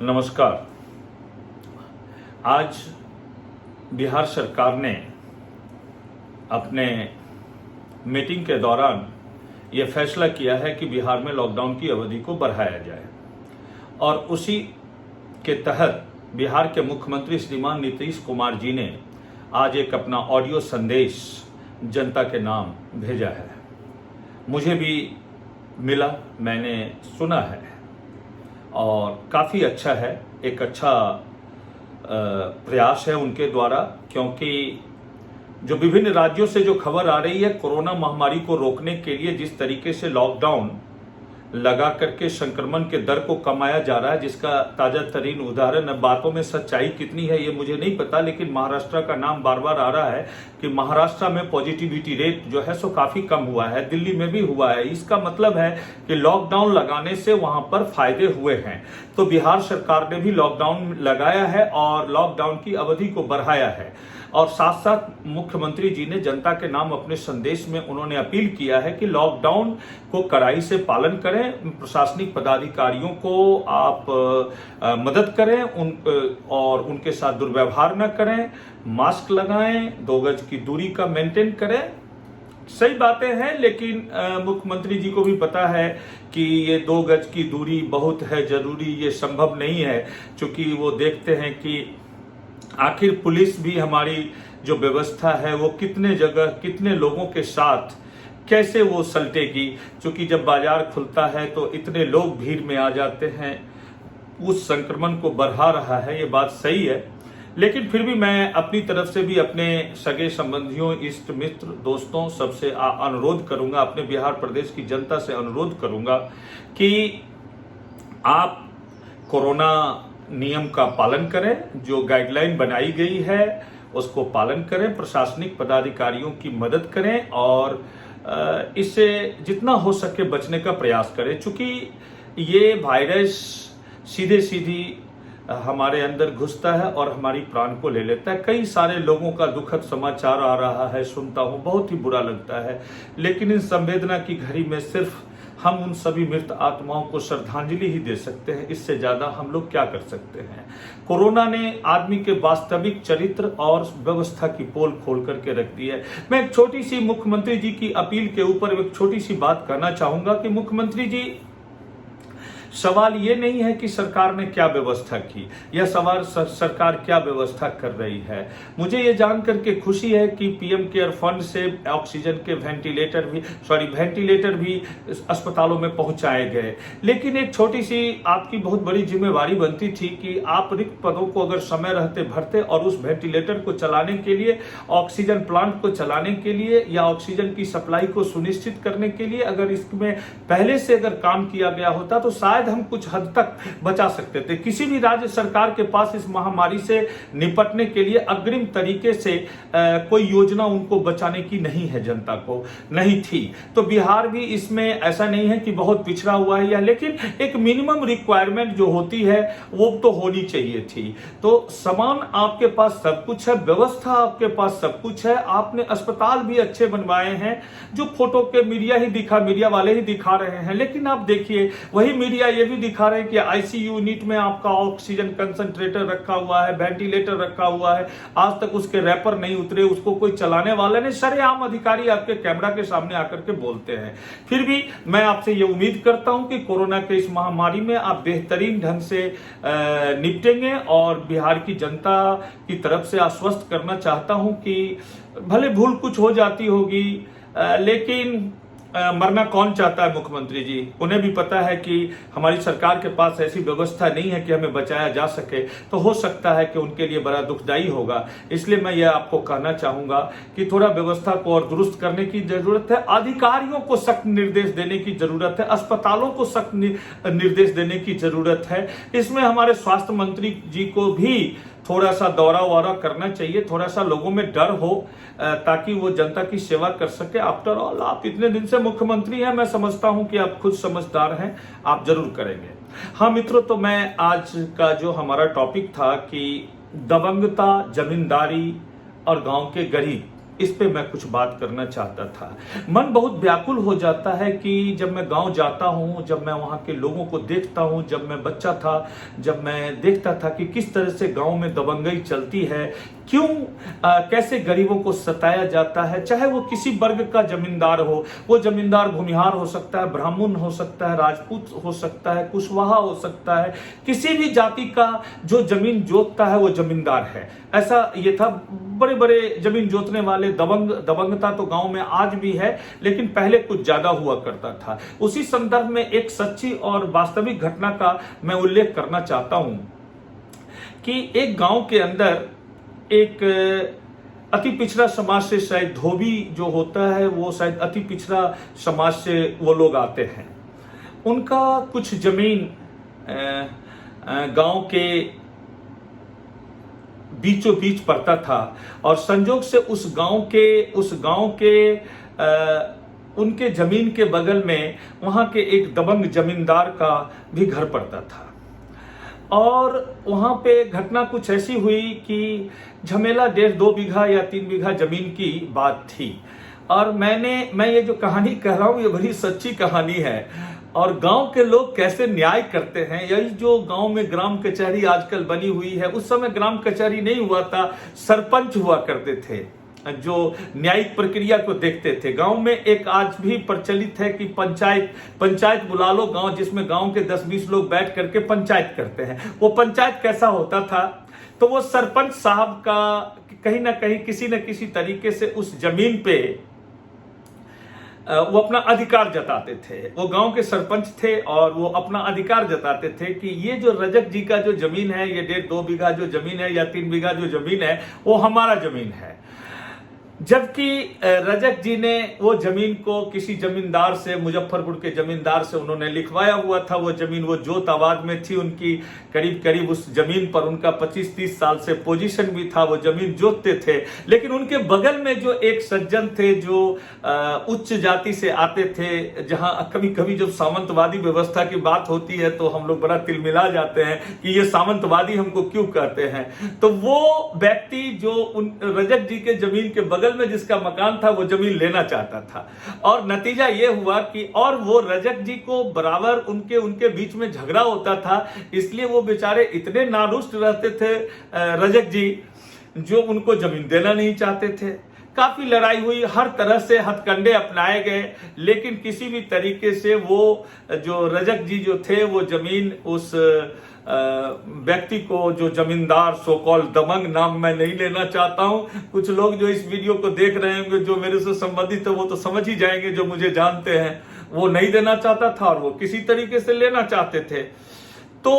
नमस्कार। आज बिहार सरकार ने अपने मीटिंग के दौरान ये फैसला किया है कि बिहार में लॉकडाउन की अवधि को बढ़ाया जाए और उसी के तहत बिहार के मुख्यमंत्री श्रीमान नीतीश कुमार जी ने आज एक अपना ऑडियो संदेश जनता के नाम भेजा है। मुझे भी मिला, मैंने सुना है और काफ़ी अच्छा है। एक अच्छा प्रयास है उनके द्वारा, क्योंकि जो विभिन्न राज्यों से जो खबर आ रही है कोरोना महामारी को रोकने के लिए जिस तरीके से लॉकडाउन लगा करके संक्रमण के दर को कमाया जा रहा है, जिसका ताजा तरीन उदाहरण है। बातों में सच्चाई कितनी है ये मुझे नहीं पता, लेकिन महाराष्ट्र का नाम बार बार आ रहा है कि महाराष्ट्र में पॉजिटिविटी रेट जो है सो काफी कम हुआ है, दिल्ली में भी हुआ है। इसका मतलब है कि लॉकडाउन लगाने से वहां पर फायदे हुए हैं। तो बिहार सरकार ने भी लॉकडाउन लगाया है और लॉकडाउन की अवधि को बढ़ाया है और साथ साथ मुख्यमंत्री जी ने जनता के नाम अपने संदेश में उन्होंने अपील किया है कि लॉकडाउन को कड़ाई से पालन करें, प्रशासनिक पदाधिकारियों को आप मदद करें और उनके साथ दुर्व्यवहार न करें, मास्क लगाएं, 2 गज की दूरी का मेंटेन करें। सही बातें हैं, लेकिन मुख्यमंत्री जी को भी पता है कि ये 2 गज की दूरी बहुत है जरूरी, ये संभव नहीं है, क्योंकि वो देखते हैं कि आखिर पुलिस भी हमारी जो व्यवस्था है वो कितने जगह कितने लोगों के साथ कैसे वो सलटेगी। क्योंकि जब बाजार खुलता है तो इतने लोग भीड़ में आ जाते हैं, उस संक्रमण को बढ़ा रहा है, ये बात सही है। लेकिन फिर भी मैं अपनी तरफ से भी अपने सगे संबंधियों, इष्ट मित्र, दोस्तों सबसे अनुरोध करूंगा, अपने बिहार प्रदेश की जनता से अनुरोध करूंगा कि आप कोरोना नियम का पालन करें, जो गाइडलाइन बनाई गई है उसको पालन करें, प्रशासनिक पदाधिकारियों की मदद करें और इससे जितना हो सके बचने का प्रयास करें। चूंकि ये वायरस सीधे सीधी हमारे अंदर घुसता है और हमारी प्राण को ले लेता है। कई सारे लोगों का दुखद समाचार आ रहा है, सुनता हूं, बहुत ही बुरा लगता है। लेकिन इन संवेदना की घड़ी में सिर्फ हम उन सभी मृत आत्माओं को श्रद्धांजलि ही दे सकते हैं, इससे ज्यादा हम लोग क्या कर सकते हैं। कोरोना ने आदमी के वास्तविक चरित्र और व्यवस्था की पोल खोल करके रख दी है। मैं एक छोटी सी मुख्यमंत्री जी की अपील के ऊपर एक छोटी सी बात कहना चाहूंगा कि मुख्यमंत्री जी, सवाल ये नहीं है कि सरकार ने क्या व्यवस्था की, यह सवाल सरकार क्या व्यवस्था कर रही है। मुझे ये जान करके खुशी है कि पीएम केयर फंड से ऑक्सीजन के वेंटिलेटर भी अस्पतालों में पहुंचाए गए। लेकिन एक छोटी सी आपकी बहुत बड़ी जिम्मेवारी बनती थी कि आप रिक्त पदों को अगर समय रहते भरते और उस वेंटिलेटर को चलाने के लिए, ऑक्सीजन प्लांट को चलाने के लिए या ऑक्सीजन की सप्लाई को सुनिश्चित करने के लिए अगर इसमें पहले से अगर काम किया गया होता तो शायद हम कुछ हद तक बचा सकते थे। किसी भी राज्य सरकार के पास इस महामारी से निपटने के लिए अग्रिम तरीके से कोई योजना उनको बचाने की नहीं है, जनता को नहीं थी। तो बिहार भी इसमें ऐसा नहीं है कि बहुत पिछड़ा हुआ है, लेकिन एक मिनिमम रिक्वायरमेंट जो होती है वो तो होनी चाहिए थी। तो सामान आपके पास सब कुछ है, व्यवस्था आपके पास सब कुछ है, आपने अस्पताल भी अच्छे बनवाए हैं, जो फोटो के मीडिया वाले ही दिखा रहे हैं। लेकिन आप देखिए, वही मीडिया ये भी दिखा रहे हैं कि आईसीयू यूनिट में आपका ऑक्सीजन कंसंट्रेटर रखा हुआ है, वेंटिलेटर रखा हुआ है, आज तक उसके रैपर नहीं उतरे, उसको कोई चलाने वाला नहीं। सरेआम अधिकारी आपके कैमरा के सामने आकर के बोलते हैं। फिर भी मैं आपसे ये उम्मीद करता हूं कि कोरोना के इस महामारी में आप बेहतरीन ढंग से निपटेंगे और बिहार की जनता की तरफ से आश्वस्त करना चाहता हूं कि भले भूल कुछ हो जाती होगी, लेकिन मरना कौन चाहता है। मुख्यमंत्री जी, उन्हें भी पता है कि हमारी सरकार के पास ऐसी व्यवस्था नहीं है कि हमें बचाया जा सके, तो हो सकता है कि उनके लिए बड़ा दुखदायी होगा। इसलिए मैं यह आपको कहना चाहूंगा कि थोड़ा व्यवस्था को और दुरुस्त करने की जरूरत है, अधिकारियों को सख्त निर्देश देने की जरूरत है, अस्पतालों को सख्त निर्देश देने की जरूरत है। इसमें हमारे स्वास्थ्य मंत्री जी को भी थोड़ा सा दौरा वौरा करना चाहिए, थोड़ा सा लोगों में डर हो ताकि वो जनता की सेवा कर सके। आफ्टर ऑल आप इतने दिन से मुख्यमंत्री हैं, मैं समझता हूं कि आप खुद समझदार हैं, आप जरूर करेंगे। हाँ मित्रों, तो मैं आज का जो हमारा टॉपिक था कि दबंगता, जमींदारी और गांव के गरीब, इस पे मैं कुछ बात करना चाहता था। मन बहुत व्याकुल हो जाता है कि जब मैं गांव जाता हूं, जब मैं वहां के लोगों को देखता हूं, जब मैं बच्चा था, जब मैं देखता था कि किस तरह से गांव में दबंगई चलती है, क्यों कैसे गरीबों को सताया जाता है, चाहे वो किसी वर्ग का जमींदार हो, वो जमींदार भूमिहार हो सकता है, ब्राह्मण हो सकता है, राजपूत हो सकता है, कुशवाहा हो सकता है, किसी भी जाति का जो जमीन जोतता है वो जमींदार है। ऐसा ये था। बड़े बड़े जमीन जोतने वाले दबंगता तो गांव में आज भी है, लेकिन पहले कुछ ज्यादा हुआ करता था। उसी संदर्भ में एक सच्ची और वास्तविक घटना का मैं उल्लेख करना चाहता हूं कि एक गांव के अंदर एक अति पिछड़ा समाज से, शायद धोबी जो होता है वो शायद अति पिछड़ा समाज से वो लोग आते हैं। उनका कुछ जमीन गांव के बीचों बीच पड़ता था और संजोग से उस गांव के उनके जमीन के बगल में वहां के एक दबंग जमींदार का भी घर पड़ता था। और वहां पे घटना कुछ ऐसी हुई कि झमेला 1.5-2 बीघा या 3 बीघा जमीन की बात थी। और मैं ये जो कहानी कह रहा हूं ये बड़ी सच्ची कहानी है। और गांव के लोग कैसे न्याय करते हैं, यही जो गांव में ग्राम कचहरी आजकल बनी हुई है, उस समय ग्राम कचहरी नहीं हुआ था, सरपंच हुआ करते थे जो न्यायिक प्रक्रिया को देखते थे। गांव में एक आज भी प्रचलित है कि पंचायत बुला लो गांव, जिसमें गांव के 10-20 लोग बैठ करके पंचायत करते हैं। वो पंचायत कैसा होता था, तो वो सरपंच साहब का कहीं ना कहीं किसी न किसी तरीके से उस जमीन पे वो अपना अधिकार जताते थे। वो गांव के सरपंच थे और वो अपना अधिकार जताते थे कि ये जो रजक जी का जो जमीन है, ये 1.5-2 बीघा जो जमीन है या 3 बीघा जो जमीन है, वो हमारा जमीन है। जबकि रजक जी ने वो जमीन को किसी जमींदार से, मुजफ्फरपुर के जमींदार से उन्होंने लिखवाया हुआ था। वो जमीन वो जोत आबाद में थी उनकी, करीब करीब उस जमीन पर उनका 25-30 साल से पोजीशन भी था, वो जमीन जोतते थे। लेकिन उनके बगल में जो एक सज्जन थे जो उच्च जाति से आते थे, जहां कभी कभी जब सामंतवादी व्यवस्था की बात होती है तो हम लोग बड़ा तिलमिला जाते हैं कि ये सामंतवादी हमको क्यों कहते हैं। तो वो व्यक्ति जो उन रजक जी के जमीन के बगल में जिसका मकान था वो जमीन लेना चाहता था। और नतीजा ये हुआ कि और वो रजक जी को बराबर उनके बीच में झगड़ा होता था। इसलिए वो बेचारे इतने नारुष्ट रहते थे रजक जी, जो उनको जमीन देना नहीं चाहते थे। काफी लड़ाई हुई, हर तरह से हथकंडे अपनाए गए, लेकिन किसी भी तरीके से वो जो रजक जी जो थे वो जमीन उस व्यक्ति को, जो जमींदार सो कॉल दबंग, नाम मैं नहीं लेना चाहता हूं, कुछ लोग जो इस वीडियो को देख रहे होंगे जो मेरे से संबंधित है वो तो समझ ही जाएंगे, जो मुझे जानते हैं, वो नहीं देना चाहता था और वो किसी तरीके से लेना चाहते थे। तो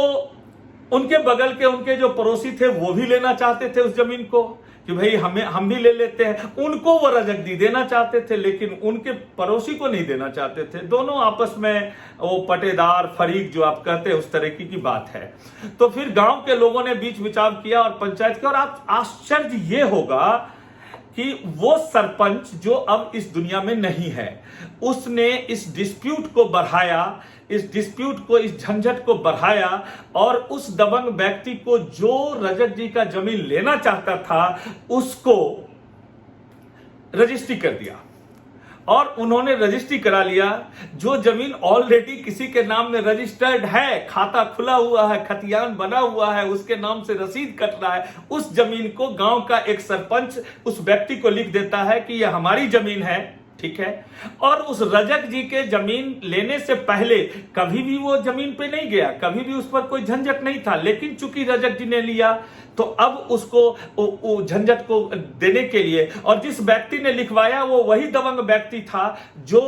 उनके बगल के उनके जो पड़ोसी थे वो भी लेना चाहते थे उस जमीन को कि भाई हम भी ले लेते हैं। उनको वो रजक दी देना चाहते थे, लेकिन उनके पड़ोसी को नहीं देना चाहते थे। दोनों आपस में वो पटेदार फरीक जो आप कहते हैं उस तरह की बात है। तो फिर गांव के लोगों ने बीच विचार किया और पंचायत किया। और आप आश्चर्य ये होगा कि वो सरपंच जो अब इस दुनिया में नहीं है, उसने इस डिस्प्यूट को बढ़ाया, इस डिस्प्यूट को, इस झंझट को बढ़ाया और उस दबंग व्यक्ति को जो रजक जी का जमीन लेना चाहता था उसको रजिस्ट्री कर दिया। और उन्होंने रजिस्ट्री करा लिया। जो जमीन ऑलरेडी किसी के नाम में रजिस्टर्ड है, खाता खुला हुआ है, खतियान बना हुआ है, उसके नाम से रसीद कट रहा है, उस जमीन को गांव का एक सरपंच उस व्यक्ति को लिख देता है कि यह हमारी जमीन है, ठीक है। और उस रजक जी के जमीन लेने से पहले कभी भी वो जमीन पे नहीं गया, कभी भी उस पर कोई झंझट नहीं था। लेकिन चूंकि रजक जी ने लिया तो अब उसको झंझट को देने के लिए, और जिस व्यक्ति ने लिखवाया वो वही दबंग व्यक्ति था जो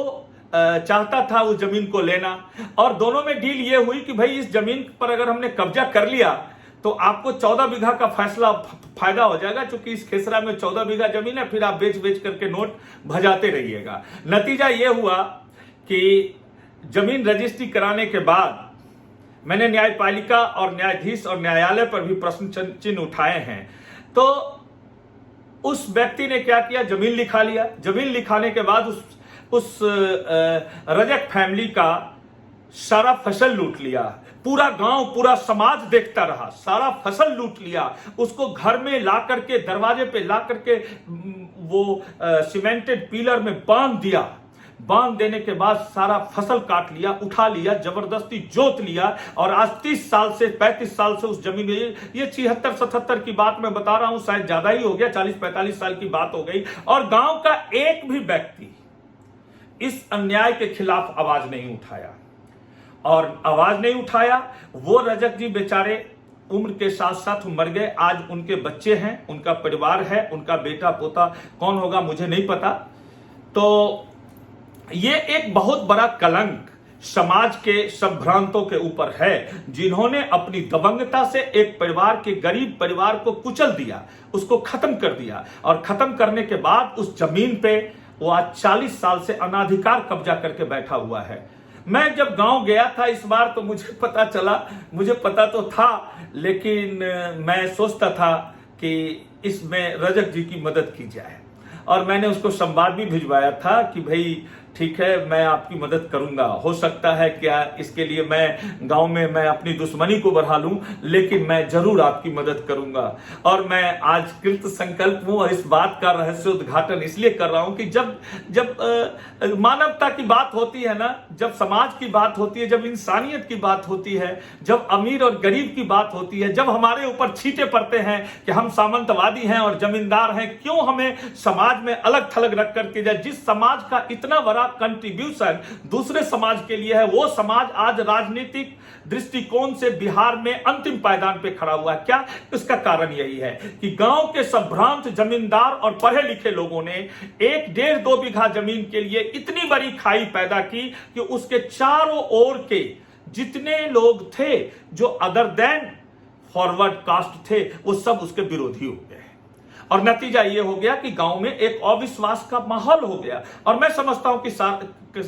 चाहता था उस जमीन को लेना। और दोनों में डील ये हुई कि भाई इस जमीन पर अगर हमने कब्जा कर लिया तो आपको 14 बीघा का फायदा हो जाएगा, क्योंकि इस खेसरा में 14 बीघा जमीन है, फिर आप बेच करके नोट भजाते रहिएगा। नतीजा यह हुआ कि जमीन रजिस्ट्री कराने के बाद मैंने न्यायपालिका और न्यायाधीश और न्यायालय पर भी प्रश्न चिन्ह उठाए हैं। तो उस व्यक्ति ने क्या किया, जमीन लिखा लिया। जमीन लिखाने के बाद उस रजक फैमिली का सारा फसल लूट लिया, पूरा गांव पूरा समाज देखता रहा, सारा फसल लूट लिया, उसको घर में ला करके दरवाजे पे ला करके वो सीमेंटेड पिलर में बांध दिया। बांध देने के बाद सारा फसल काट लिया, उठा लिया, जबरदस्ती जोत लिया और आज 30 साल से 35 साल से उस जमीन में, ये 76-77 की बात मैं बता रहा हूं, शायद ज्यादा ही हो गया, 40-45 साल की बात हो गई, और गांव का एक भी व्यक्ति इस अन्याय के खिलाफ आवाज नहीं उठाया। और आवाज नहीं उठाया। वो रजक जी बेचारे उम्र के साथ साथ मर गए। आज उनके बच्चे हैं, उनका परिवार है, उनका बेटा पोता कौन होगा मुझे नहीं पता। तो ये एक बहुत बड़ा कलंक समाज के संभ्रांतों के ऊपर है, जिन्होंने अपनी दबंगता से एक परिवार के गरीब परिवार को कुचल दिया, उसको खत्म कर दिया। और खत्म करने के बाद उस जमीन पे वो आज 40 साल से अनाधिकार कब्जा करके बैठा हुआ है। मैं जब गांव गया था इस बार तो मुझे पता चला, मुझे पता तो था, लेकिन मैं सोचता था कि इसमें रजक जी की मदद की जाए, और मैंने उसको संवाद भी भिजवाया था कि भाई ठीक है, मैं आपकी मदद करूंगा, हो सकता है क्या इसके लिए मैं गांव में मैं अपनी दुश्मनी को बढ़ा लूं, लेकिन मैं जरूर आपकी मदद करूंगा। और मैं आज कृत संकल्प हूं, और इस बात का रहस्य उद्घाटन इसलिए कर रहा हूं कि जब मानवता की बात होती है ना, जब समाज की बात होती है, जब इंसानियत की बात होती है, जब अमीर और गरीब की बात होती है, जब हमारे ऊपर छींटे पड़ते हैं कि हम सामंतवादी हैं और जमींदार हैं, क्यों हमें समाज में अलग थलग रख करके जाए। जिस समाज का इतना बड़ा कंट्रीब्यूशन दूसरे समाज के लिए है, वो समाज आज राजनीतिक दृष्टिकोण से बिहार में अंतिम पायदान पे खड़ा हुआ है। क्या? इसका कारण यही है कि गांव के संभ्रांत जमींदार और पढ़े लिखे लोगों ने 1-1.5-2 बीघा जमीन के लिए इतनी बड़ी खाई पैदा की कि उसके चारों ओर के जितने लोग थे जो अदर देन फॉरवर्ड कास्ट थे, वो सब उसके विरोधी हो गए। और नतीजा ये हो गया कि गांव में एक अविश्वास का माहौल हो गया। और मैं समझता हूं कि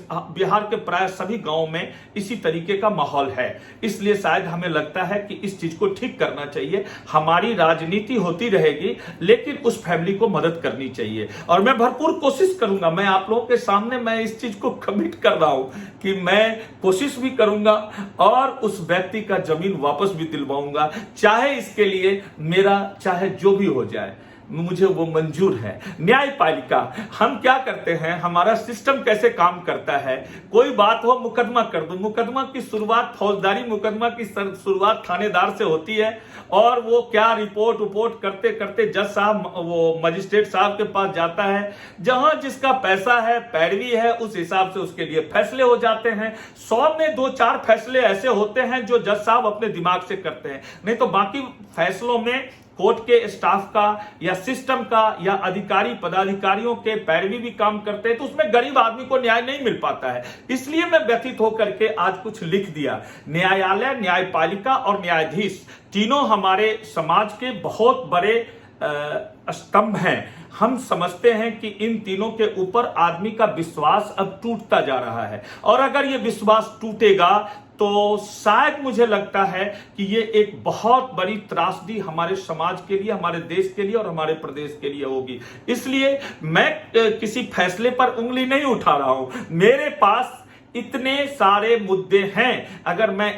बिहार के प्राय सभी गांवों में इसी तरीके का माहौल है। इसलिए शायद हमें लगता है कि इस चीज को ठीक करना चाहिए। हमारी राजनीति होती रहेगी, लेकिन उस फैमिली को मदद करनी चाहिए। और मैं भरपूर कोशिश करूंगा, मैं आप लोगों के सामने मैं इस चीज को कमिट कर रहा हूं कि मैं कोशिश भी करूंगा और उस व्यक्ति का जमीन वापस भी दिलवाऊंगा, चाहे इसके लिए मेरा चाहे जो भी हो जाए, मुझे वो मंजूर है। न्यायपालिका, हम क्या करते हैं, हमारा सिस्टम कैसे काम करता है, कोई बात हो मुकदमा कर दो। मुकदमा की शुरुआत, फौजदारी मुकदमा की शुरुआत थानेदार से होती है, और वो क्या रिपोर्ट करते करते जज साहब, वो मजिस्ट्रेट साहब के पास जाता है। जहां जिसका पैसा है, पैरवी है, उस हिसाब से उसके लिए फैसले हो जाते हैं। 100 में 2-4 फैसले ऐसे होते हैं जो जज साहब अपने दिमाग से करते हैं, नहीं तो बाकी फैसलों में कोर्ट के स्टाफ का या सिस्टम का या अधिकारी पदाधिकारियों के पैरवी भी काम करते हैं, तो उसमें गरीब आदमी को न्याय नहीं मिल पाता है। इसलिए मैं व्यथित होकर के आज कुछ लिख दिया। न्यायालय, न्यायपालिका और न्यायाधीश तीनों हमारे समाज के बहुत बड़े स्तंभ हैं। हम समझते हैं कि इन तीनों के ऊपर आदमी का विश्वास अब टूटता जा रहा है, और अगर ये विश्वास टूटेगा तो शायद मुझे लगता है कि ये एक बहुत बड़ी त्रासदी हमारे समाज के लिए, हमारे देश के लिए और हमारे प्रदेश के लिए होगी। इसलिए मैं किसी फैसले पर उंगली नहीं उठा रहा हूं। मेरे पास इतने सारे मुद्दे हैं, अगर मैं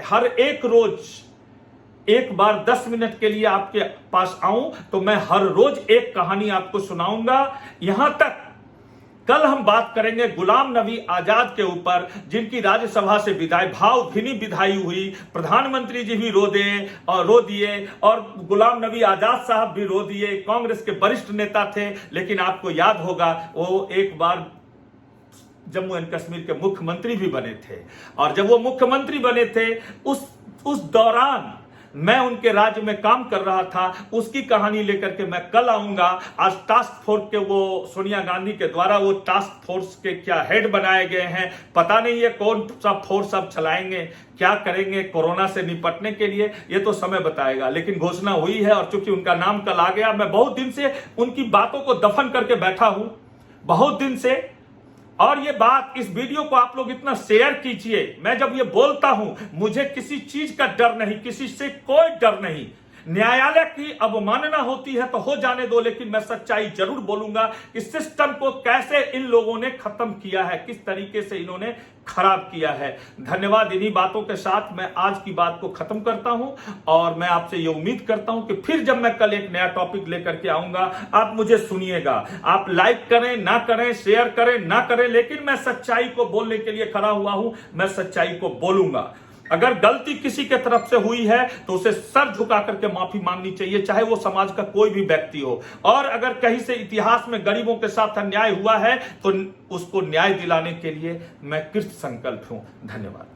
हर एक रोज एक बार 10 मिनट के लिए आपके पास आऊं तो मैं हर रोज एक कहानी आपको सुनाऊंगा। यहां तक कल हम बात करेंगे गुलाम नबी आजाद के ऊपर, जिनकी राज्यसभा से भावभीनी विदाई हुई। प्रधानमंत्री जी भी रो दिए और गुलाम नबी आजाद साहब भी रो दिए। कांग्रेस के वरिष्ठ नेता थे, लेकिन आपको याद होगा वो एक बार जम्मू एंड कश्मीर के मुख्यमंत्री भी बने थे। और जब वो मुख्यमंत्री बने थे, उस दौरान मैं उनके राज्य में काम कर रहा था। उसकी कहानी लेकर के मैं कल आऊंगा। आज टास्क फोर्स के, वो सोनिया गांधी के द्वारा वो टास्क फोर्स के क्या हेड बनाए गए हैं, पता नहीं है कौन सा फोर्स अब चलाएंगे, क्या करेंगे कोरोना से निपटने के लिए, ये तो समय बताएगा। लेकिन घोषणा हुई है, और चूंकि उनका नाम कल आ गया, मैं बहुत दिन से उनकी बातों को दफन करके बैठा हूं, बहुत दिन से। और ये बात, इस वीडियो को आप लोग इतना शेयर कीजिए। मैं जब ये बोलता हूं, मुझे किसी चीज का डर नहीं, किसी से कोई डर नहीं। न्यायालय की अवमानना होती है तो हो जाने दो, लेकिन मैं सच्चाई जरूर बोलूंगा कि सिस्टम को कैसे इन लोगों ने खत्म किया है, किस तरीके से इन्होंने खराब किया है। धन्यवाद। इन्हीं बातों के साथ मैं आज की बात को खत्म करता हूं और मैं आपसे ये उम्मीद करता हूं कि फिर जब मैं कल एक नया टॉपिक लेकर के आऊंगा, आप मुझे सुनिएगा। आप लाइक करें ना करें, शेयर करें ना करें, लेकिन मैं सच्चाई को बोलने के लिए खड़ा हुआ हूं। मैं सच्चाई को बोलूंगा। अगर गलती किसी के तरफ से हुई है तो उसे सर झुका करके माफी मांगनी चाहिए, चाहे वो समाज का कोई भी व्यक्ति हो। और अगर कहीं से इतिहास में गरीबों के साथ अन्याय हुआ है तो उसको न्याय दिलाने के लिए मैं कृत संकल्प हूं। धन्यवाद।